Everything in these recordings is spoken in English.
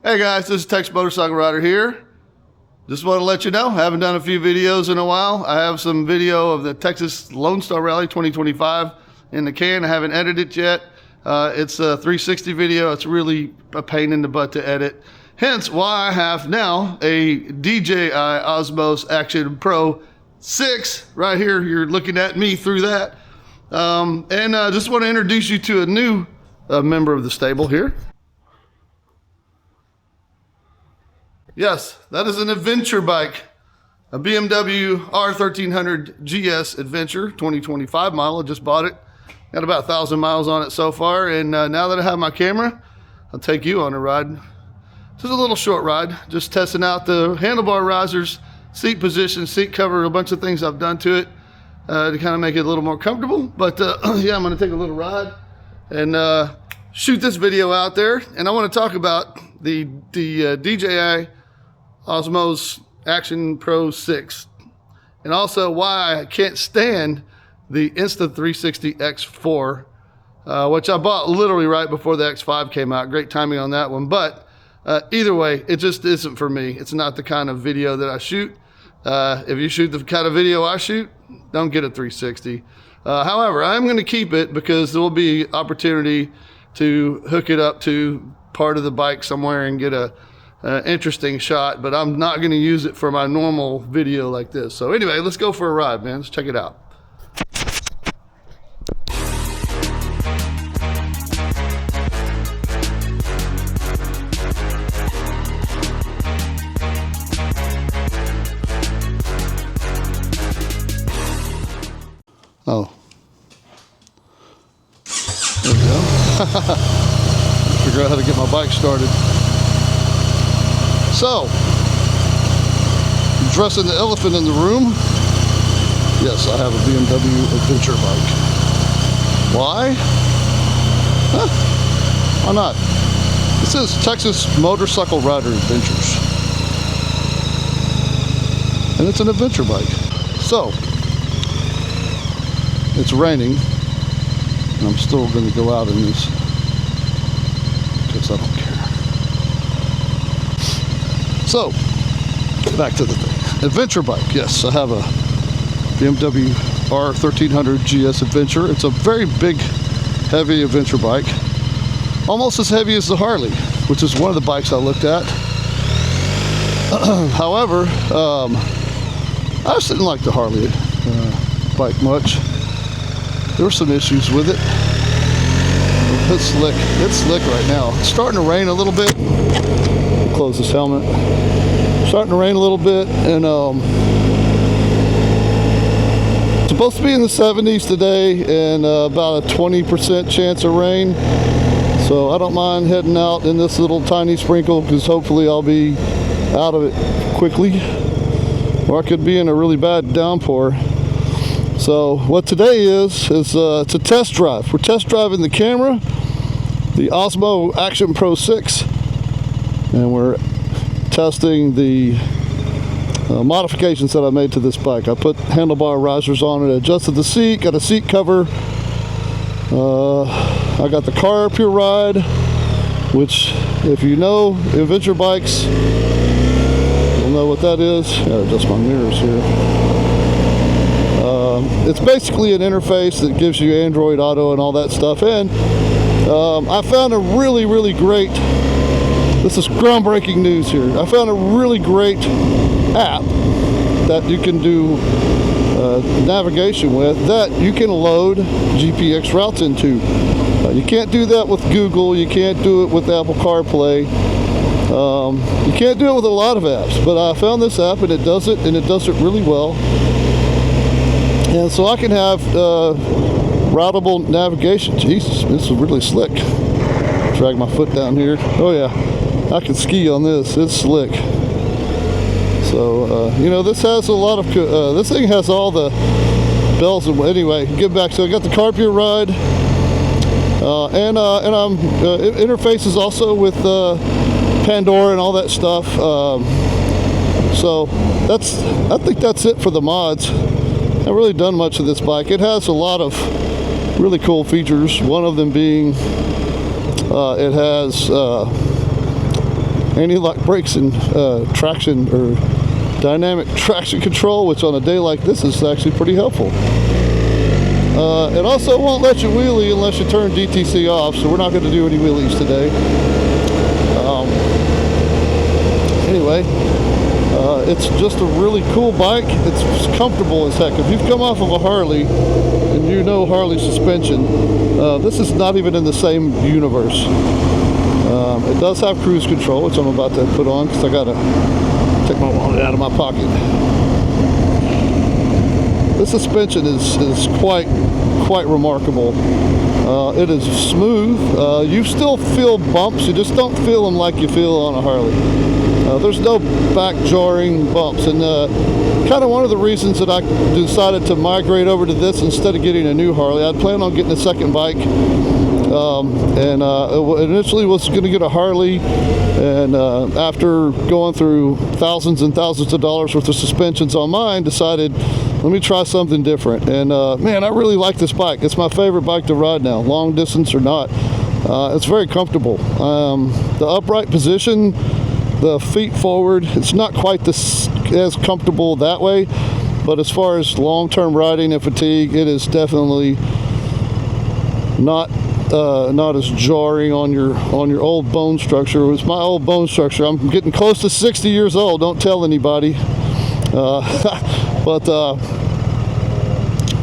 Hey guys, this is Texas Motorcycle Rider here. Just want to let you know, I haven't done a few videos in a while. I have some video of the Texas Lone Star Rally 2025 in the can. I haven't edited it yet. It's a 360 video. It's really a pain in the butt to edit. Hence why I have now a DJI Osmos Action Pro 6 right here. You're looking at me through that. Just want to introduce you to a new member of the stable here. Yes, that is an adventure bike, a BMW R1300GS Adventure 2025 model. I just bought it. Got about 1,000 miles on it so far, and now that I have my camera, I'll take you on a ride. Just a little short ride, just testing out the handlebar risers, seat position, seat cover, a bunch of things I've done to it to kind of make it a little more comfortable. But yeah, I'm going to take a little ride and shoot this video out there. And I want to talk about the DJI Osmos Action Pro 6, and also why I can't stand the Insta360 X4, which I bought literally right before the X5 came out. Great timing on that one, but either way, it just isn't for me. It's not the kind of video that I shoot. If you shoot the kind of video I shoot, don't get a 360. However, I'm going to keep it because there will be opportunity to hook it up to part of the bike somewhere and get a interesting shot, but I'm not going to use it for my normal video like this. So anyway, let's go for a ride, man. Let's check it out. Oh, there we go. Figure out how to get my bike started. So, addressing the elephant in the room, yes, I have a BMW adventure bike. Why? Why not? This is Texas Motorcycle Rider Adventures. And it's an adventure bike. So, it's raining, and I'm still going to go out in this because I don't care. So, back to the thing. Adventure bike. Yes, I have a BMW R1300GS Adventure. It's a very big, heavy adventure bike. Almost as heavy as the Harley, which is one of the bikes I looked at. However, I just didn't like the Harley bike much. There were some issues with it. It's slick. It's slick right now. It's starting to rain a little bit. Close this helmet. Starting to rain a little bit, and it's supposed to be in the 70s today, and about a 20% chance of rain. So I don't mind heading out in this little tiny sprinkle, because hopefully I'll be out of it quickly, or I could be in a really bad downpour. So what today is it's a test drive. We're test driving the camera, the Osmo Action Pro 6, and we're testing the modifications that I made to this bike. I put handlebar risers on it, adjusted the seat, got a seat cover. I got the Carpuride, which if you know adventure bikes, you'll know what that is. I gotta adjust my mirrors here. It's basically an interface that gives you Andriod Auto and all that stuff. And I found a really great, this is groundbreaking news here. I found a really great app that you can do navigation with, that you can load GPX routes into. You can't do that with Google. You can't do it with Apple CarPlay. You can't do it with a lot of apps. But I found this app, and it does it, and it does it really well. And so I can have routable navigation. Jesus, this is really slick. Drag my foot down here. Oh yeah, I can ski on this. It's slick. So you know, this has a lot of this thing has all the bells and anyway. Get back. So I got the Carpuride, and I'm it interfaces also with Pandora and all that stuff. So I think that's it for the mods. I haven't really done much of this bike. It has a lot of really cool features. One of them being it has anti-lock brakes and traction or dynamic traction control, which on a day like this is actually pretty helpful. It also won't let you wheelie unless you turn DTC off, so we're not going to do any wheelies today. Anyway, it's just a really cool bike. It's comfortable as heck. If you've come off of a Harley and you know Harley suspension, this is not even in the same universe. It does have cruise control, which I'm about to put on because I got to take my wallet out of my pocket. This suspension is quite remarkable. It is smooth. You still feel bumps, you just don't feel them like you feel on a Harley. There's no back jarring bumps, and kind of one of the reasons that I decided to migrate over to this instead of getting a new Harley. I'd planned on getting a second bike, and initially was going to get a Harley, and after going through thousands and thousands of dollars worth of suspensions on mine, decided let me try something different. And man, I really like this bike. It's my favorite bike to ride now, long distance or not. It's very comfortable. The upright position, the feet forward, it's not quite as comfortable that way, but as far as long-term riding and fatigue, it is definitely not as jarring on your old bone structure. It was my old bone structure. I'm getting close to 60 years old. Don't tell anybody. But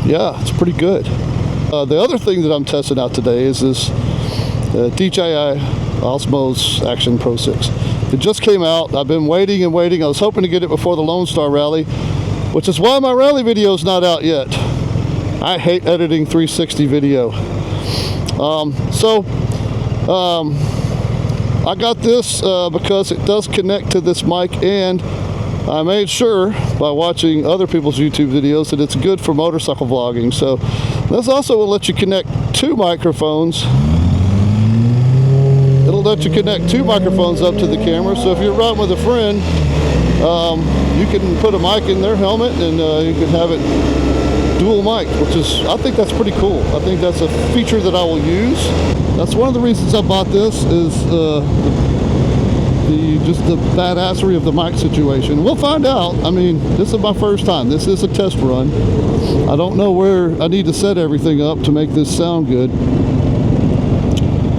yeah, it's pretty good. The other thing that I'm testing out today is this DJI Osmos Action Pro 6. It just came out. I've been waiting and waiting. I was hoping to get it before the Lone Star Rally, which is why my rally video is not out yet. I hate editing 360 video. I got this because it does connect to this mic, and I made sure by watching other people's YouTube videos that it's good for motorcycle vlogging. So this also will let you connect two microphones. It'll let you connect two microphones up to the camera. So if you're riding with a friend, you can put a mic in their helmet, and you can have it dual mic, which is, I think that's pretty cool. I think that's a feature that I will use. That's one of the reasons I bought this, is just the badassery of the mic situation. We'll find out. I mean, this is my first time. This is a test run. I don't know where I need to set everything up to make this sound good,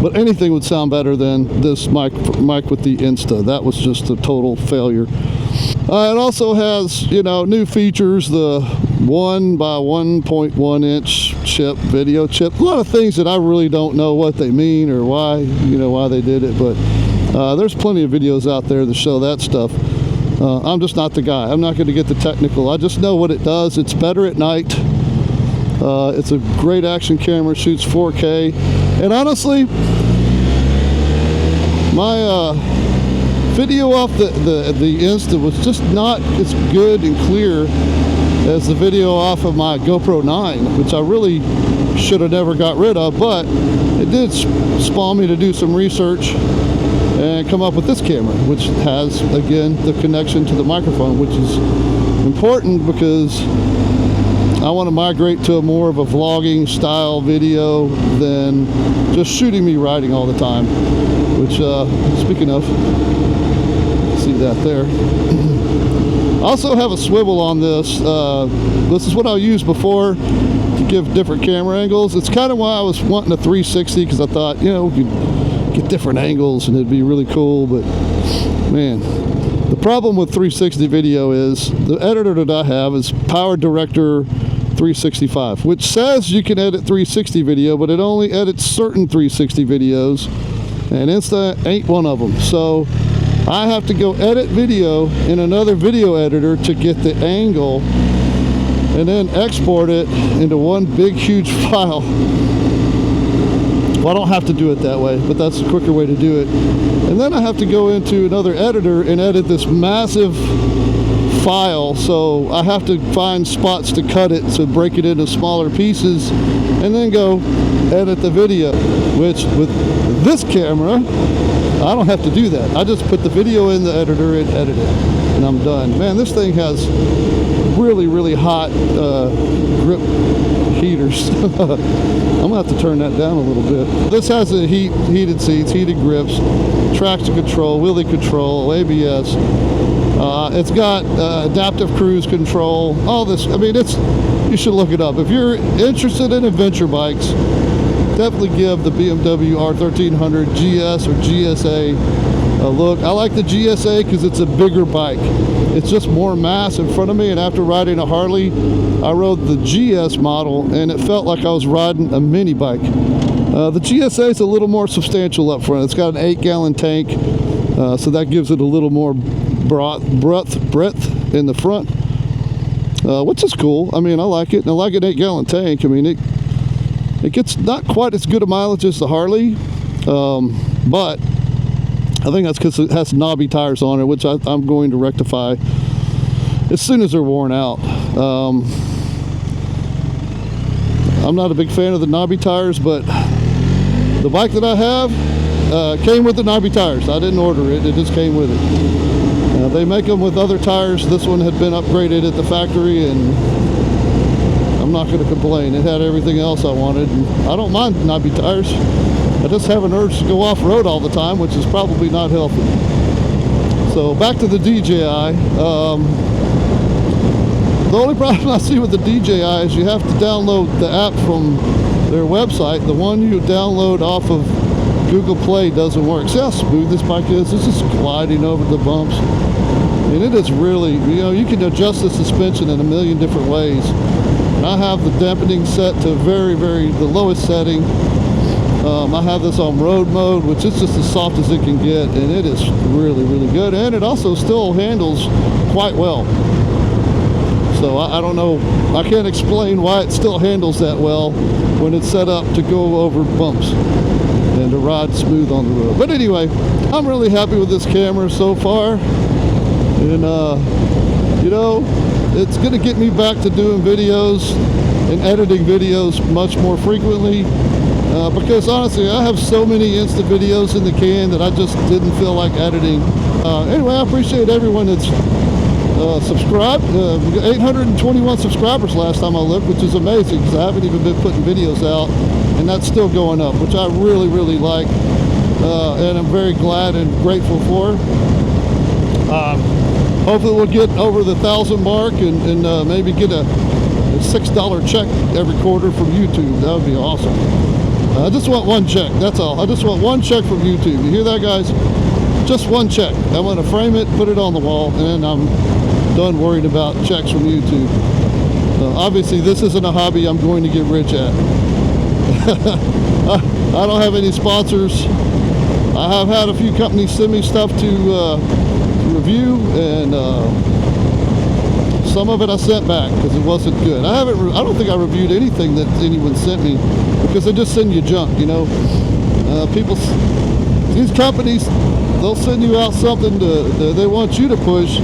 but anything would sound better than this mic with the Insta. That was just a total failure. It also has, you know, new features, the 1 by 1.1 inch chip, video chip. A lot of things that I really don't know what they mean or why, you know, why they did it, but there's plenty of videos out there that show that stuff. I'm just not the guy. I'm not going to get the technical. I just know what it does. It's better at night. It's a great action camera, shoots 4K, and honestly, my video off the Insta was just not as good and clear as the video off of my GoPro 9, which I really should have never got rid of, but it did spawn me to do some research and come up with this camera, which has, again, the connection to the microphone, which is important because I want to migrate to a more of a vlogging style video than just shooting me riding all the time, which, speaking of, see that there. I also have a swivel on this. This is what I used before to give different camera angles. It's kind of why I was wanting a 360, because I thought, you know, we could get different angles and it'd be really cool. But man, the problem with 360 video is the editor that I have is Power Director 365, which says you can edit 360 video, but it only edits certain 360 videos, and Insta ain't one of them. So I have to go edit video in another video editor to get the angle, and then export it into one big huge file. Well, I don't have to do it that way, but that's a quicker way to do it. And then I have to go into another editor and edit this massive file, so I have to find spots to cut it, to break it into smaller pieces, and then go edit the video, which with this camera I don't have to do that. I just put the video in the editor and edit it, and I'm done. Man, this thing has really hot grip heaters. I'm gonna have to turn that down a little bit. This has a heated seats, heated grips, traction control, wheelie control, ABS. It's got adaptive cruise control, all this. I mean, you should look it up. If you're interested in adventure bikes, definitely give the BMW R1300GS or GSA a look. I like the GSA because it's a bigger bike. It's just more mass in front of me, and after riding a Harley, I rode the GS model, and it felt like I was riding a mini bike. The GSA is a little more substantial up front. It's got an 8-gallon tank, so that gives it a little more breadth in the front, which is cool. I mean, I like it, and I like an 8-gallon tank. I mean, it gets not quite as good a mileage as the Harley, but I think that's because it has knobby tires on it, which I'm going to rectify as soon as they're worn out. I'm not a big fan of the knobby tires, but the bike that I have came with the knobby tires. I didn't order it, it just came with it. They make them with other tires. This one had been upgraded at the factory, and I'm not going to complain. It had everything else I wanted. And I don't mind knobby tires. I just have an urge to go off-road all the time, which is probably not healthy. So back to the DJI. The only problem I see with the DJI is you have to download the app from their website. The one you download off of Google Play doesn't work. See how smooth this bike is? This is gliding over the bumps. And it is really, you can adjust the suspension in a million different ways. And I have the dampening set to the lowest setting. I have this on road mode, which is just as soft as it can get, and it is really, really good. And it also still handles quite well. So I don't know, I can't explain why it still handles that well when it's set up to go over bumps and to ride smooth on the road. But anyway, I'm really happy with this camera so far. And it's gonna get me back to doing videos and editing videos much more frequently, because honestly I have so many instant videos in the can that I just didn't feel like editing. Anyway, I appreciate everyone that's subscribed. We got 821 subscribers last time I looked, which is amazing because I haven't even been putting videos out, and that's still going up, which I really, really like, and I'm very glad and grateful for. Hopefully we'll get over the 1,000 mark and maybe get a $6 check every quarter from YouTube. That would be awesome. I just want one check, that's all. I just want one check from YouTube. You hear that, guys? Just one check. I'm going to frame it, put it on the wall, and then I'm done worrying about checks from YouTube. Obviously, this isn't a hobby I'm going to get rich at. I don't have any sponsors. I have had a few companies send me stuff to review, and some of it I sent back because it wasn't good. I don't think I reviewed anything that anyone sent me because they just send you junk, these companies, they'll send you out something they want you to push,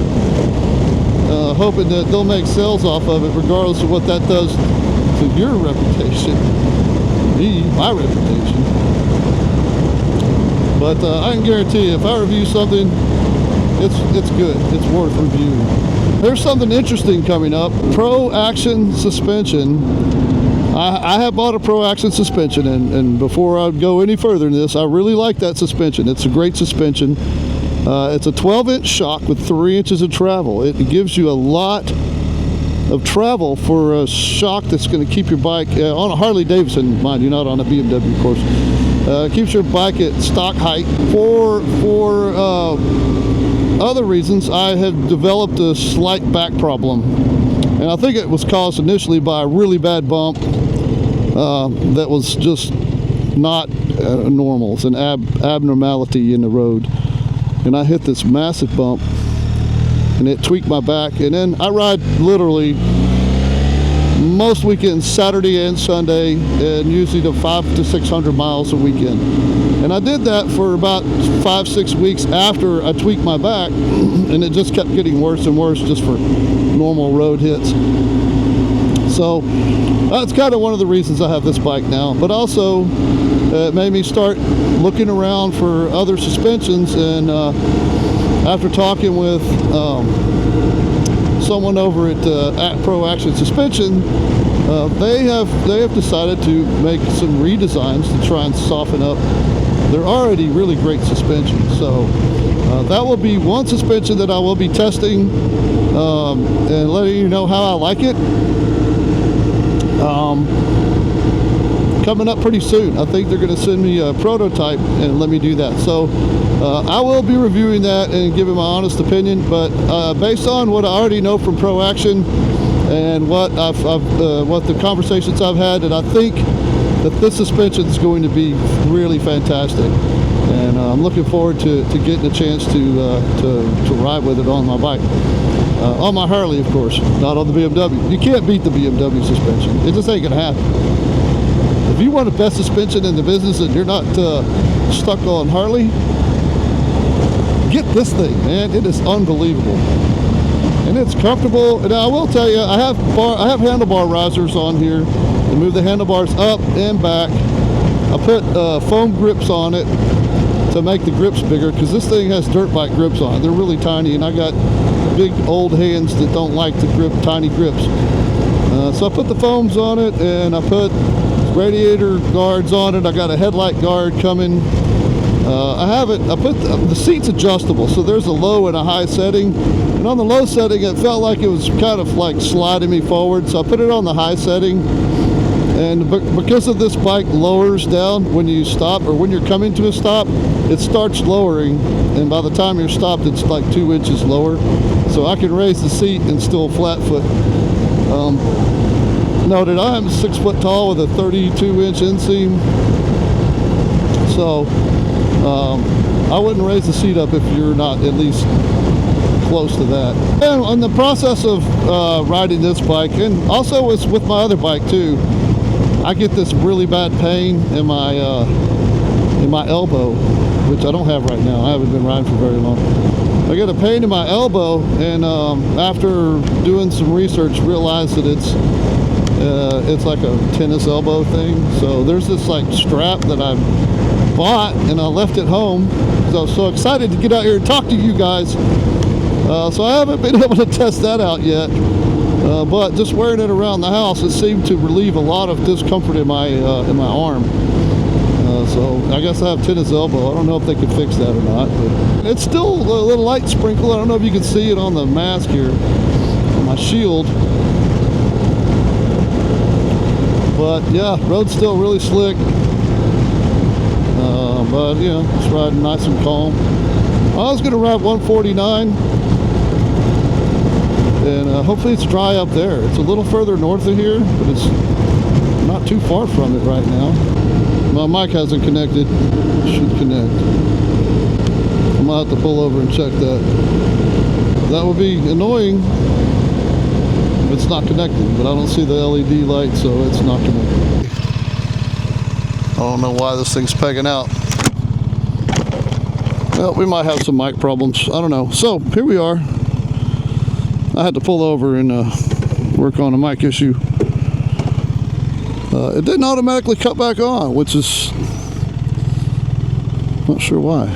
hoping that they'll make sales off of it regardless of what that does to your reputation, my reputation. But I can guarantee you, if I review something, it's good. It's worth reviewing. There's something interesting coming up. Pro Action suspension. I have bought a Pro Action suspension, and before I go any further in this, I really like that suspension. It's a great suspension. It's a 12-inch shock with 3 inches of travel. It gives you a lot of travel for a shock that's going to keep your bike on a Harley Davidson, mind you, not on a BMW, of course. Keeps your bike at stock height. For other reasons, I have developed a slight back problem, and I think it was caused initially by a really bad bump that was just not normal. It's an abnormality in the road, and I hit this massive bump, and it tweaked my back. And then I ride literally most weekends, Saturday and Sunday, and usually to 500 to 600 miles a weekend. And I did that for about 5-6 weeks after I tweaked my back, and it just kept getting worse and worse just for normal road hits. So that's kind of one of the reasons I have this bike now. But also it made me start looking around for other suspensions, and after talking with someone over at Pro Action Suspension, they have decided to make some redesigns to try and soften up their already really great suspension. So that will be one suspension that I will be testing and letting you know how I like it. Coming up pretty soon. I think they're going to send me a prototype and let me do that. So I will be reviewing that and giving my honest opinion, but based on what I already know from Pro Action and what what the conversations I've had, and I think that this suspension is going to be really fantastic, and I'm looking forward to getting a chance to ride with it on my bike, on my Harley, of course, not on the BMW. You can't beat the BMW suspension. It just ain't gonna happen. If you want the best suspension in the business and you're not stuck on Harley, get this thing, man. It is unbelievable, and it's comfortable. And I will tell you, I have handlebar risers on here to move the handlebars up and back. I put foam grips on it to make the grips bigger, because this thing has dirt bike grips on it. They're really tiny, and I got big old hands that don't like to grip tiny grips. So I put the foams on it, and I put radiator guards on it. I got a headlight guard coming. I put the seat's adjustable, so there's a low and a high setting, and on the low setting it felt like it was kind of like sliding me forward, so I put it on the high setting. And because of this bike lowers down when you stop, or when you're coming to a stop, it starts lowering, and by the time you're stopped it's like 2 inches lower, so I can raise the seat and still flat foot. Noted, I am 6 foot tall with a 32-inch inseam, so I wouldn't raise the seat up if you're not at least close to that. And in the process of riding this bike, and also with my other bike too, I get this really bad pain in my elbow, which I don't have right now. I haven't been riding for very long. I get a pain in my elbow, and after doing some research, realized that it's like a tennis elbow thing. So there's this like strap that I bought, and I left it home. So I was so excited to get out here and talk to you guys. So I haven't been able to test that out yet. But just wearing it around the house, it seemed to relieve a lot of discomfort in my arm. So I guess I have tennis elbow. I don't know if they could fix that or not, but it's still a little light sprinkle. I don't know if you can see it on the mask here, on my shield. But yeah, road's still really slick. But you know, it's riding nice and calm. I was gonna ride 149, and hopefully it's dry up there. It's a little further north of here, but it's not too far from it right now. My mic hasn't connected. It should connect. I might have to pull over and check that. That would be annoying if it's not connected, but I don't see the LED light, so it's not connected. I don't know why this thing's pegging out. Well, we might have some mic problems. I don't know. So here we are. I had to pull over and work on a mic issue. It didn't automatically cut back on, which is not sure why.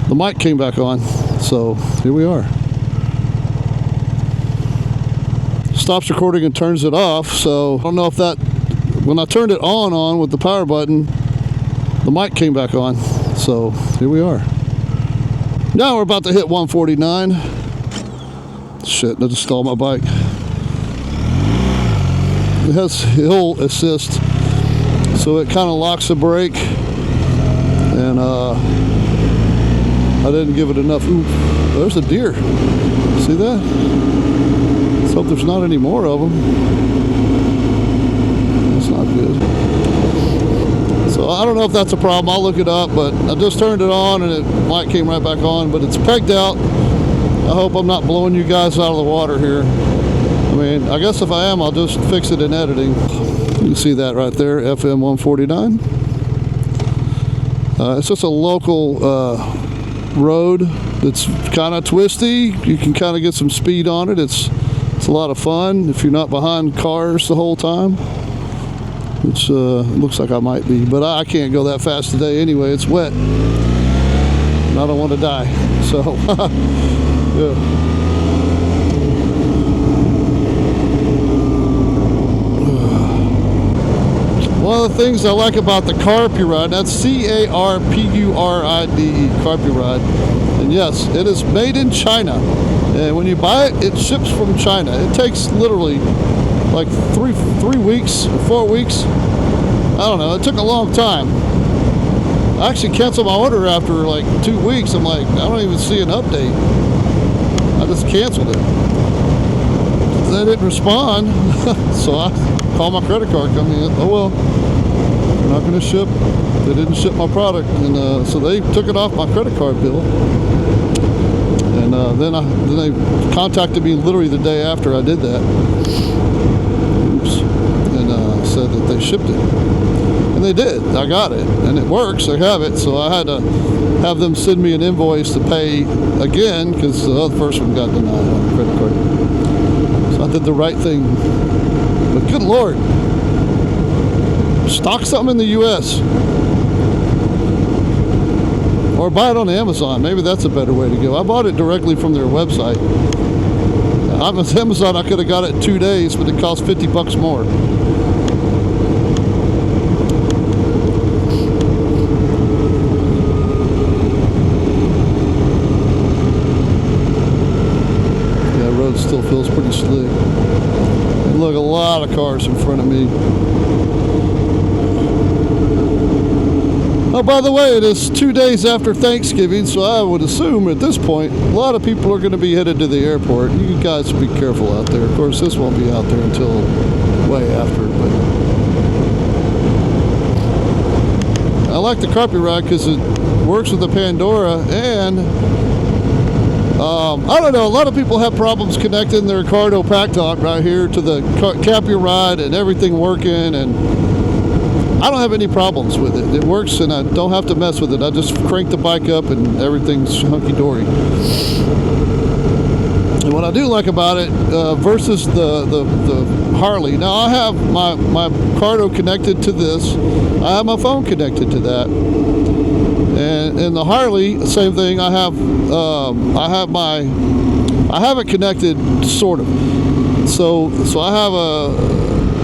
The mic came back on, so here we are. Stops recording and turns it off, so I don't know if that, when I turned it on with the power button, the mic came back on, so here we are. Now we're about to hit 149. Shit, I just stalled my bike. It has hill assist, so it kind of locks the brake, and I didn't give it enough oomph. There's a deer. See that? Let's hope there's not any more of them. That's not good. So I don't know if that's a problem. I'll look it up, but I just turned it on and it light came right back on, but it's pegged out. I hope I'm not blowing you guys out of the water here. I mean, I guess if I am, I'll just fix it in editing. You can see that right there, FM 149. It's just a local road that's kind of twisty. You can kind of get some speed on it. It's a lot of fun if you're not behind cars the whole time, which looks like I might be, but I can't go that fast today anyway. It's wet. and I don't want to die. So, yeah. One of the things I like about the Carpuride, that's C-A-R-P-U-R-I-D-E, Carpuride. And yes, it is made in China. And when you buy it, it ships from China. It takes literally like three weeks, 4 weeks. I don't know, it took a long time. I actually canceled my order after like 2 weeks. I'm like, I don't even see an update. I just canceled it. They didn't respond, so I called my credit card company. Oh well, they're not going to ship. They didn't ship my product, and so they took it off my credit card bill. And then they contacted me literally the day after I did that. Oops, and said that they shipped it, and they did. I got it, and it works. I have it, so I had to have them send me an invoice to pay again because the first one got denied on the credit card. I did the right thing, but good Lord, stock something in the U.S. or buy it on Amazon. Maybe that's a better way to go. I bought it directly from their website. On Amazon, I could have got it in 2 days, but it cost $50 more. Still feels pretty slick. And look, a lot of cars in front of me. Oh, by the way, it is 2 days after Thanksgiving, so I would assume at this point, a lot of people are going to be headed to the airport. You guys be careful out there. Of course, this won't be out there until way after, but I like the Carpuride because it works with the Pandora, and I don't know, a lot of people have problems connecting their Cardo pack top right here to the Carpuride and everything working, and I don't have any problems with it. It works and I don't have to mess with it. I just crank the bike up and everything's hunky-dory. And what I do like about it versus the Harley, now I have my Cardo connected to this. I have my phone connected to that. And in the Harley, same thing. I have it connected, sort of. So I have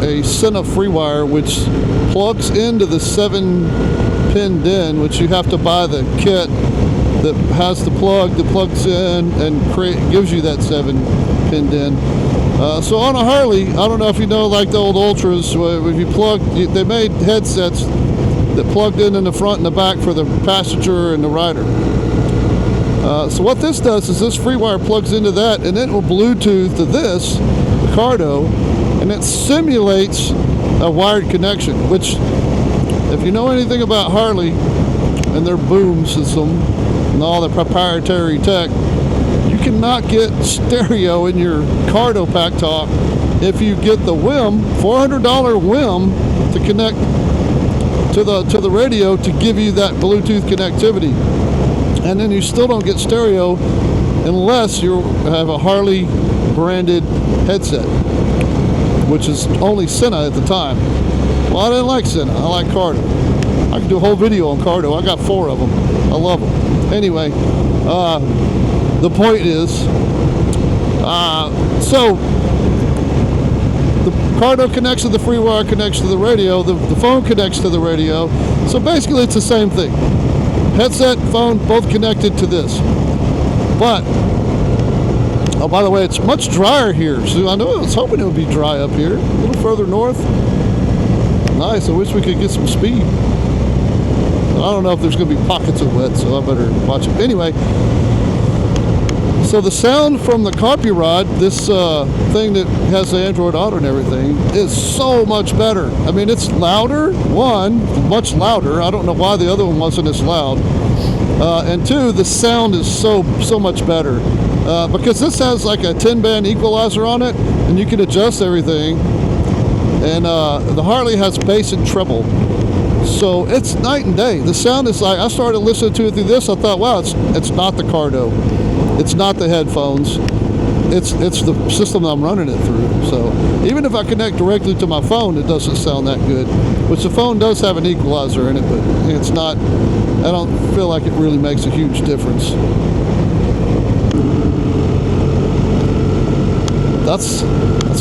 a Sena FreeWire which plugs into the 7-pin DIN, which you have to buy the kit that has the plug that plugs in and gives you that 7-pin DIN. So on a Harley, I don't know if you know, like the old Ultras, if you plug, they made headsets that plugged in the front and the back for the passenger and the rider. So what this does is this FreeWire plugs into that, and it will Bluetooth to this, the Cardo, and it simulates a wired connection, which, if you know anything about Harley and their boom system and all the proprietary tech, you cannot get stereo in your Cardo pack top if you get the WIM, $400 WIM to connect to the radio to give you that Bluetooth connectivity. And then you still don't get stereo unless you have a Harley branded headset, which is only Sena at the time. Well, I didn't like Sena. I like Cardo. I can do a whole video on Cardo. I got 4 of them. I love them. Anyway, the point is, so the Cardo connects to the FreeWire, connects to the radio, the phone connects to the radio. So basically it's the same thing. Headset, phone, both connected to this. But, oh, by the way, it's much drier here. So I was hoping it would be dry up here, a little further north. Nice, I wish we could get some speed. I don't know if there's going to be pockets of wet, so I better watch it. Anyway, so the sound from the Carpuride, this thing that has the Andriod Auto and everything, is so much better. I mean, it's louder, one, much louder. I don't know why the other one wasn't as loud. And two, the sound is so much better. Because this has like a 10-band equalizer on it, and you can adjust everything. And the Harley has bass and treble. So it's night and day. The sound is like, I started listening to it through this, I thought, wow, it's not the Cardo. It's not the headphones. it's the system I'm running it through. So even if I connect directly to my phone, it doesn't sound that good. Which the phone does have an equalizer in it, but it's not. I don't feel like it really makes a huge difference. That's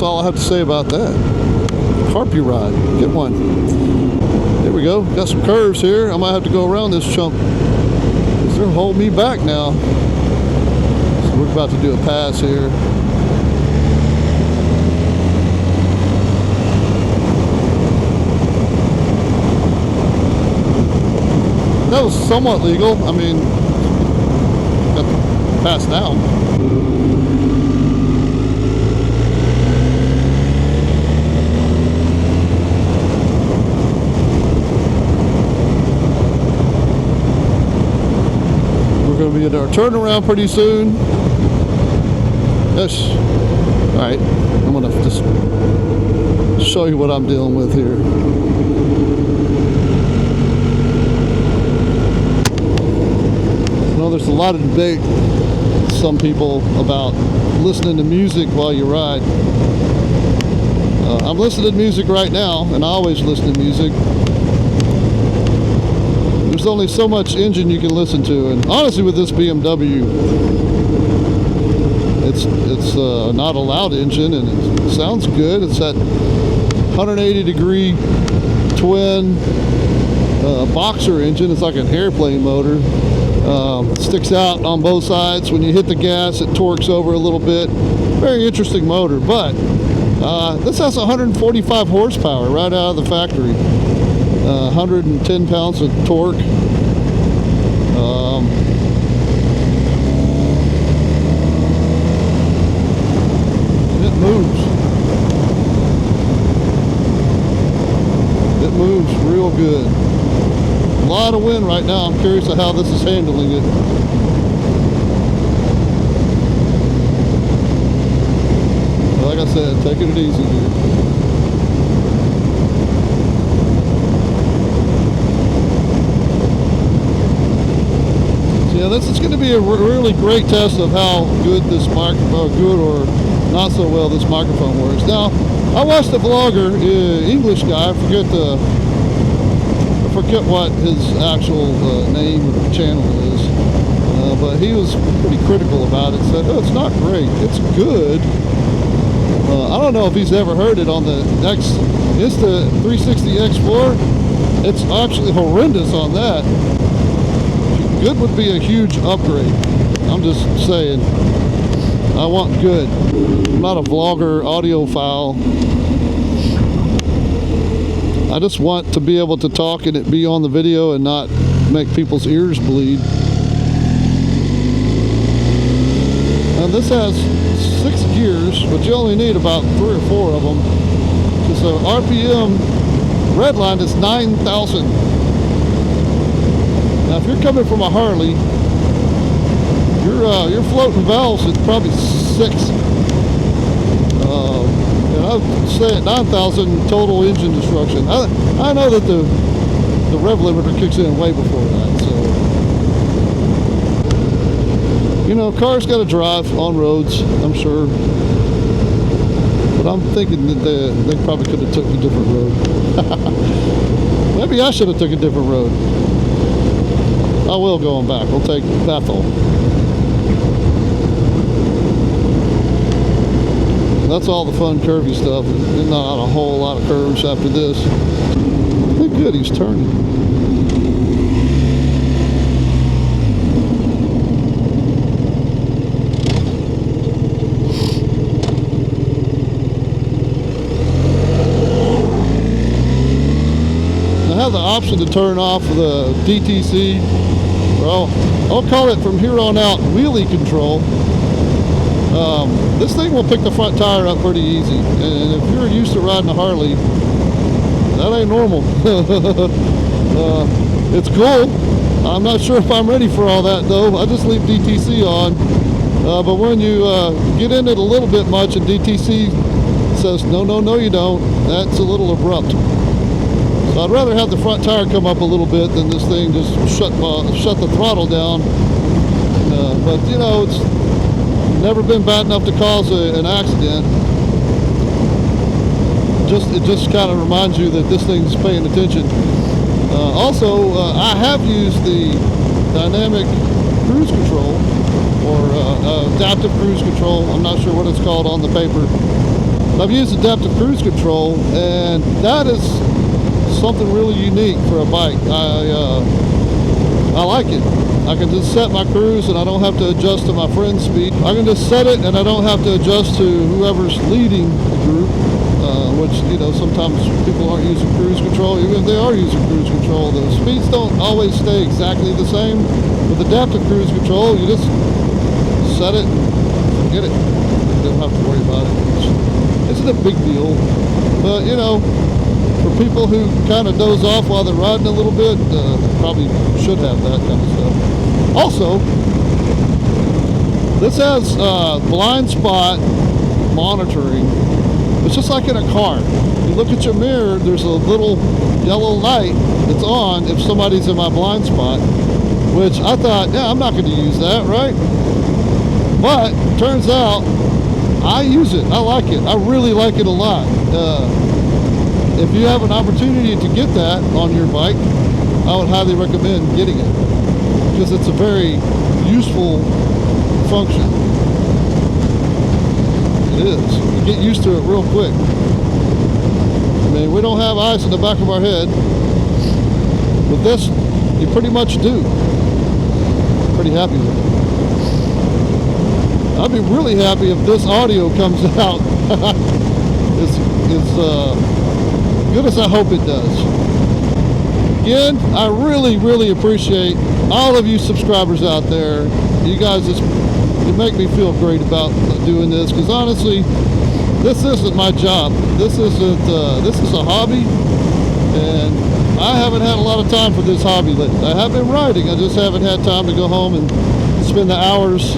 all I have to say about that. Carpuride, get one. Here we go. Got some curves here. I might have to go around this chunk because they're holding me back now. So we're about to do a pass here. That was somewhat legal. I mean, got to pass now. We're going to be at our turnaround pretty soon. Yes. All right. I'm going to just show you what I'm dealing with here. There's a lot of debate, some people, about listening to music while you ride. I'm listening to music right now, and I always listen to music. There's only so much engine you can listen to, and honestly with this BMW, it's not a loud engine, and it sounds good. It's that 180-degree twin boxer engine. It's like an airplane motor. Sticks out on both sides. When you hit the gas, it torques over a little bit. Very interesting motor, but this has 145 horsepower right out of the factory. 110 pounds of torque. And it moves. It moves real good. A lot of wind right now. I'm curious of how this is handling it. Like I said, taking it easy here. So yeah, this is going to be a really great test of how good this microphone, good or not so well this microphone works. Now, I watched a vlogger, English guy, I forget what his actual name or channel is, but he was pretty critical about it. Said, oh, it's not great, it's good. I don't know if he's ever heard it on the Insta360 X4. It's actually horrendous on that. Good would be a huge upgrade. I'm just saying, I want good. I'm not a vlogger, audiophile. I just want to be able to talk and it be on the video and not make people's ears bleed. And this has 6 gears, but you only need about 3 or 4 of them. So RPM red line is 9,000. Now if you're coming from a Harley, your floating valves is probably 6. And I'd say at 9,000 total engine destruction. I know that the rev limiter kicks in way before that. So, you know, cars got to drive on roads, I'm sure. But I'm thinking that they probably could have took a different road. Maybe I should have took a different road. I will going back. We'll take Bethel. That's all the fun curvy stuff. There's not a whole lot of curves after this. Look good, he's turning. I have the option to turn off the DTC. Well, I'll call it from here on out wheelie control. This thing will pick the front tire up pretty easy, and if you're used to riding a Harley, that ain't normal. It's cool. I'm not sure if I'm ready for all that though. I just leave DTC on, but when you get in it a little bit much and DTC says no you don't, that's a little abrupt. So I'd rather have the front tire come up a little bit than this thing just shut the throttle down. But you know, Never been bad enough to cause an accident. It just kind of reminds you that this thing's paying attention. Also, I have used the dynamic cruise control, or adaptive cruise control. I'm not sure what it's called on the paper. I've used adaptive cruise control, and that is something really unique for a bike. I like it. I can just set my cruise and I don't have to adjust to my friend's speed. I can just set it and I don't have to adjust to whoever's leading the group, which, you know, sometimes people aren't using cruise control. Even if they are using cruise control, the speeds don't always stay exactly the same. With adaptive cruise control, you just set it and forget it. You don't have to worry about it. It's not a big deal, but, you know, for people who kind of doze off while they're riding a little bit, probably should have that kind of stuff. Also, this has blind spot monitoring. It's just like in a car. You look at your mirror, there's a little yellow light that's on if somebody's in my blind spot, which I thought, yeah, I'm not going to use that, right? But turns out I use it. I like it. I really like it a lot. If you have an opportunity to get that on your bike, I would highly recommend getting it, because it's a very useful function. It is. You get used to it real quick. I mean, we don't have ice in the back of our head. With this, you pretty much do. Pretty happy with it. I'd be really happy if this audio comes out. It's good as I hope it does. Again, I really appreciate all of you subscribers out there. You guys just, you make me feel great about doing this, because honestly, this isn't my job. This is a hobby, and I haven't had a lot of time for this hobby lately. I have been riding, I just haven't had time to go home and spend the hours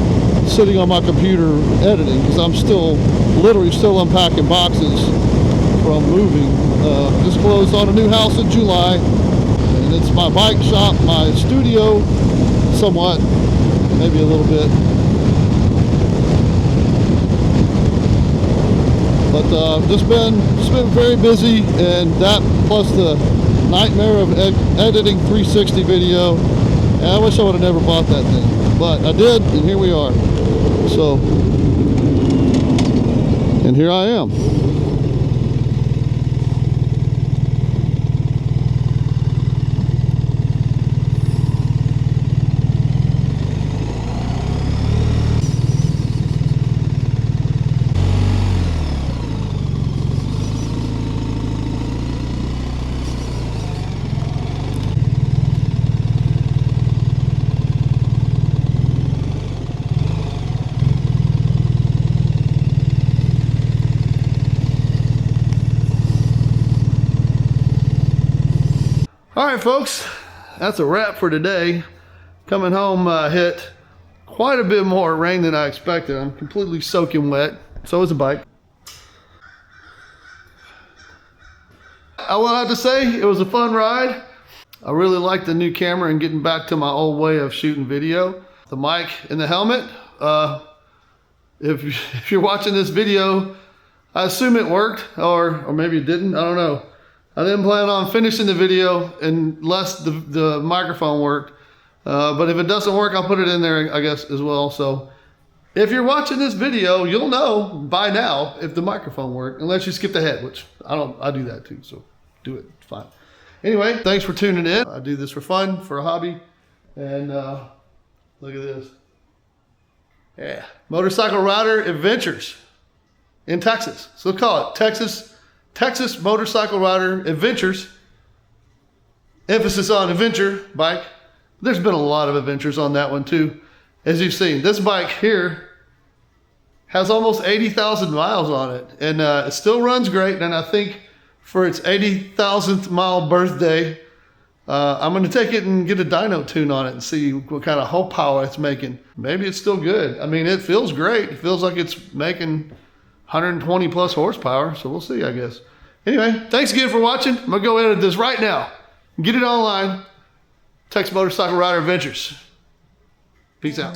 sitting on my computer editing, because I'm literally still unpacking boxes from moving. Just closed on a new house in July, and it's my bike shop, my studio, somewhat, maybe a little bit. But just been very busy, and that plus the nightmare of editing 360 video. And I wish I would have never bought that thing, but I did, and here we are. So, and here I am. All right, folks, that's a wrap for today. Coming home, hit quite a bit more rain than I expected. I'm completely soaking wet. So is the bike. I will have to say, it was a fun ride. I really like the new camera and getting back to my old way of shooting video. The mic and the helmet. If you're watching this video, I assume it worked, or maybe it didn't. I don't know. I didn't plan on finishing the video unless the microphone worked. But if it doesn't work, I'll put it in there, I guess, as well. So if you're watching this video, you'll know by now if the microphone worked, unless you skip ahead, which I do that too. So do it, it's fine. Anyway, thanks for tuning in. I do this for fun, for a hobby. And look at this. Yeah, Motorcycle Rider Adventures in Texas. So call it Texas Motorcycle Rider Adventures. Emphasis on adventure bike. There's been a lot of adventures on that one too. As you've seen, this bike here has almost 80,000 miles on it, and it still runs great. And I think for its 80,000th mile birthday, I'm going to take it and get a dyno tune on it and see what kind of hull power it's making. Maybe it's still good. I mean, it feels great. It feels like it's making 120 plus horsepower, so we'll see, I guess. Anyway, thanks again for watching. I'm going to go edit this right now. Get it online. Texas Motorcycle Rider Adventures. Peace out.